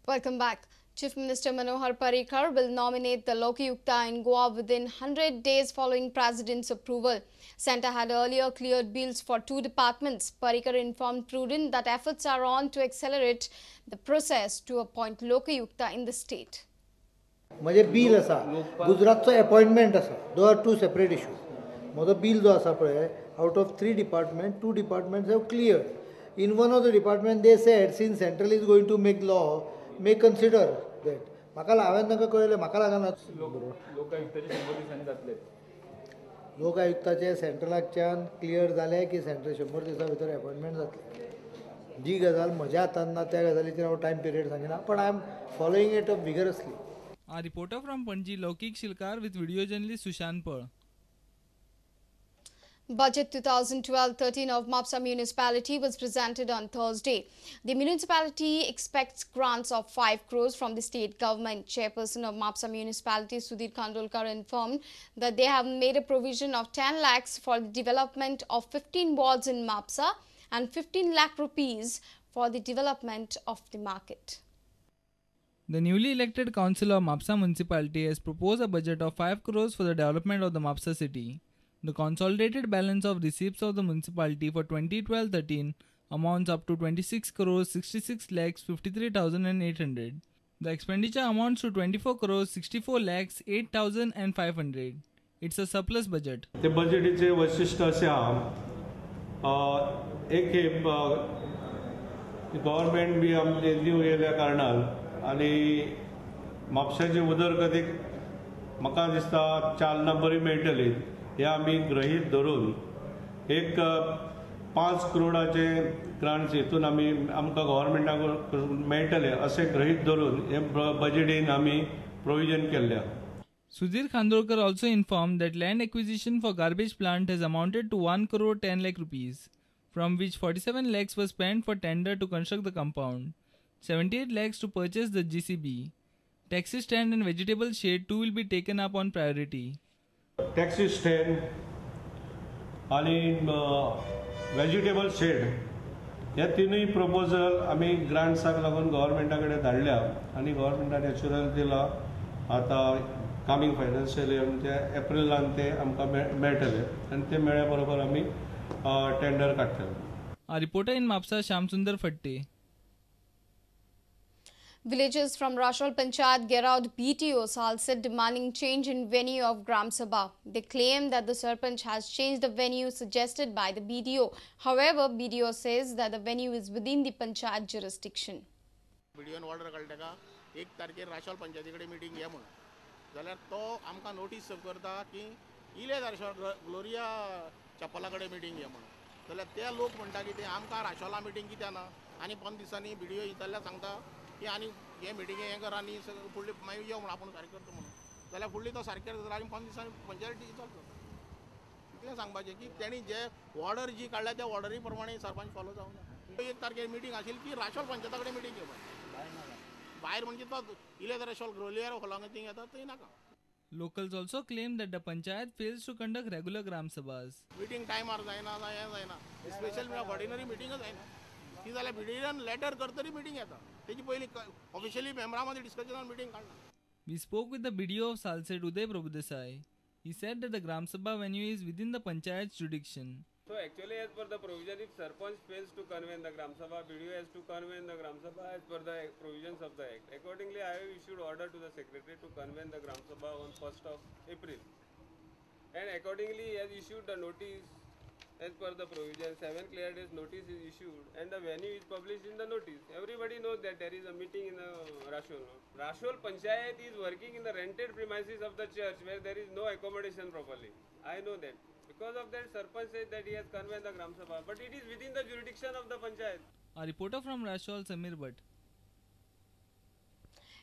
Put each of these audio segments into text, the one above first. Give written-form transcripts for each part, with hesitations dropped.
Welcome back. Chief Minister Manohar Parrikar will nominate the Lokayukta in Goa within 100 days following President's approval. Centre had earlier cleared bills for 2 departments. Parrikar informed Prudent that efforts are on to accelerate the process to appoint Lokayukta in the state. म्हणजे bill आसा गुजरातचो appointment आसा दो are two separate issues म्हजो bill जो आसा पळय out of 3 department 2 departments have cleared in one of the department they said since central is going to make law may consider that म्हाका हांवें ताका कळयलें म्हाका लागना लोकायुक्ताचे सेंट्रलाच्यान क्लियर जालें की सेंट्रल 100 दिसां भितर अपॉइंटमेंट जातलें जी गजाल म्हज्या हातान ना त्या गजालीचेर हांव टायम पिरियड सांगिना पण I am following it up vigorously. A reporter from Panji, Lokik Shilkar, with video journalist Sushant Pearl. Budget 2012-13 of Mapsa municipality was presented on Thursday. The municipality expects grants of 5 crores from the state government. Chairperson of Mapsa municipality, Sudhir Khandolkar, informed that they have made a provision of 10 lakhs for the development of 15 wards in Mapsa and 15 lakh rupees for the development of the market. The newly elected council of Mapsa municipality has proposed a budget of 5 crores for the development of the Mapsa city. The consolidated balance of receipts of the municipality for 2012-13 amounts up to 26 crores 66 lakhs 53,800. The expenditure amounts to 24 crores 64 lakhs 8,500. It's a surplus budget. The budget is a वैशिष्ट्य असे एक government B आमचे new येयल्या कारणान आनी म्हापशाची उदरगतीक म्हाका दिसता चालना बरी मेळटली हे आमी गृहीत धरून एक 5 करोडाचे ग्रांट्स हितून आमी आमकां गव्हर्नमेंटाक मेळटले अशें गृहीत धरून हे बजेटीन आमी प्रोविजन केल्ल्या. Sudhir Khandolkar also informed that land acquisition for garbage plant has amounted to 1 crore 10 lakh rupees, from which 47 lakhs was spent for tender to construct the compound. 78 lakhs to purchase the GCB. Taxi stand and vegetable shade too will be taken up on priority. Taxi stand आणि vegetable shade ह्या तिनूय proposal आमी ग्रांट्साक लागून गव्हर्नमेंटा कडेन धाडल्या आनी गव्हर्नमेंटान assurance दिला आतां कमिंग फायनान्शियल इयर म्हणजे एप्रिलान ते आमकां मेळटले आनी ते मेळ्ळ्या बरोबर आमी टेंडर काडटले. A reporter in Mapsa, Shamsundar Fatte. Villagers from Rashol Panchayat Geraud BTO Salsett demanding change in venue of Gram Sabha. They claim that the Sarpanch has changed the venue suggested by the BDO. However, BDO says that the venue is within the Panchayat jurisdiction. BDO order कळटा 1 तारखेर Rachol पंचायतीकडे meeting घे म्हणून जाल्यार तो आमकां notice सर्व करता की इले राशोल ग्लोरिया चप्पलाकडे मीटिंग घे म्हणून जाल्यार ते लोक म्हणटा की ते आमकां राशोला मीटिंग कित्याक ना आनी 5 दिसांनी BDO येताल्यार सांगता की आनी हे मिटिंगे हें कर आनी फुडली मागीर यो म्हणून आपूण सारकें करता म्हणून जाल्यार फुडली तो सारकें जाल्यार आनी 5 दिसांनी पंचायती रिजॉल्व करता. कितें सांगपाचें की तेणी जे ऑर्डर जी काडल्या त्या ऑर्डरी प्रमाणे सरपंच फॉलो जावना. 1 तारखेर मिटींग आशिल्ली की राशोल पंचायता कडेन मिटींग घेवपाची भायर म्हणजे तो इले राशोल ग्रोलियर हॉलांत थिंग येता थंय नाका. Locals also claim that the panchayat fails to conduct regular gram sabhas. Meeting टायमार जायना हें जायना स्पेशल ऑर्डिनरी मिटींगच जायना ती जाल्यार BDOन लेटर करतरी मिटींग येता तेजी पयली ऑफिशियली मेंबरां मदीं डिस्कशनान meeting Kadana. We spoke with the BDO of Salsett, Uday Prabhudesai. He said that the gram sabha venue is within the panchayat's jurisdiction. So actually, as per the provision, if Sarpanch fails to convene the Gram Sabha, BDO has to convene the Gram Sabha as per the provisions of the Act. Accordingly, I have issued order to the Secretary to convene the Gram Sabha on 1st of April. And accordingly, he has issued the notice as per the provision. 7 clear days notice is issued and the venue is published in the notice. Everybody knows that there is a meeting in Rashol. Rashol Panchayat is working in the rented premises of the church where there is no accommodation properly. I know that. Because of that, Sarpanch said that he has convened the Gram Sabha, but it is within the jurisdiction of the Panchayat. A reporter from Rashol, Samir Bhatt.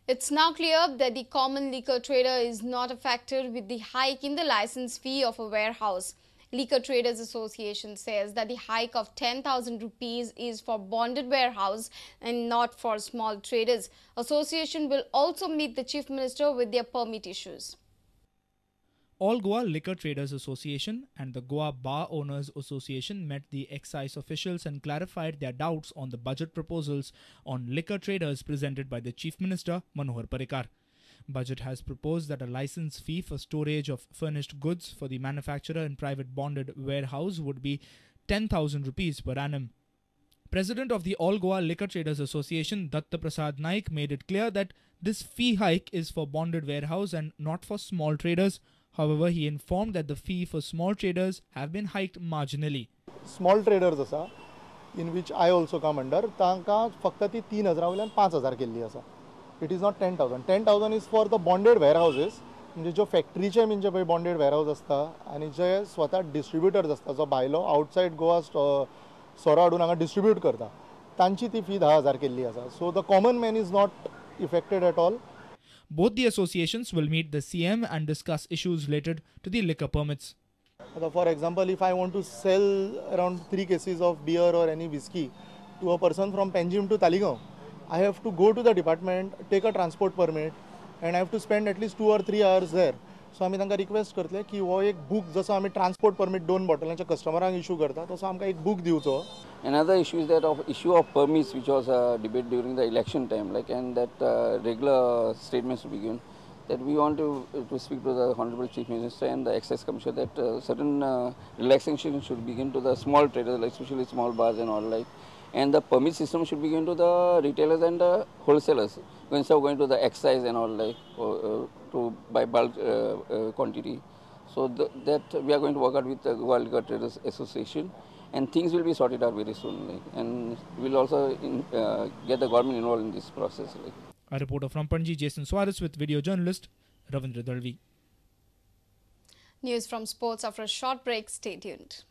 It's now clear that the common liquor trader is not affected with the hike in the license fee of a warehouse. Liquor Traders Association says that the hike of 10,000 rupees is for bonded warehouse and not for small traders. Association will also meet the Chief Minister with their permit issues. All Goa Liquor Traders Association and the Goa Bar Owners Association met the excise officials and clarified their doubts on the budget proposals on liquor traders presented by the Chief Minister Manohar Parrikar. Budget has proposed that a license fee for storage of furnished goods for the manufacturer in private bonded warehouse would be 10,000 rupees per annum. President of the All Goa Liquor Traders Association, Datta Prasad Naik, made it clear that this fee hike is for bonded warehouse and not for small traders. However, he informed that the fee for small traders have been hiked marginally. Small traders asa, in which I also come under, तांकां फक्त ती 3,000 वयल्यान 5,000 केल्ली आसा. It is not 10,000. 10,000 is for the bonded warehouses. म्हणजे जो फॅक्टरीचे म्हणजे पळय बॉन्डेड वेअरहाऊस आसता आनी जे स्वता डिस्ट्रिब्युटर्स आसता जो भायलो आउटसायड गोवा सोरो हाडून हांगा डिस्ट्रिब्यूट करता तांची ती फी 10,000 केल्ली आसा. So the common man is not affected at all. Both the associations will meet the CM and discuss issues related to the liquor permits. For example, if I want to sell around 3 cases of beer or any whiskey to a person from Panjim to Taligaon, I have to go to the department, take a transport permit, and I have to spend at least 2 or 3 hours there. So आमी तांकां request करतले की हो एक book जसो आमी transport permit 2 बॉटलांच्या कस्टमरांक issue करता तसो आमकां एक बूक दिवचो. Another issue is that of issue of permits, which was a debate during the election time, and that regular statements to be given. That we want to speak to the Honorable Chief Minister and the Excise Commissioner that certain relaxation should begin to the small traders, especially small bars and all and the permit system should be given to the retailers and the wholesalers instead of going to the excise and all to buy bulk quantity. So that we are going to work out with the Goa Liquor Traders Association, and things will be sorted out very soon. And we'll also get the government involved in this process. A reporter from Panji, Jason Suarez, with video journalist Ravindra Dalvi. News from sports after a short break. Stay tuned.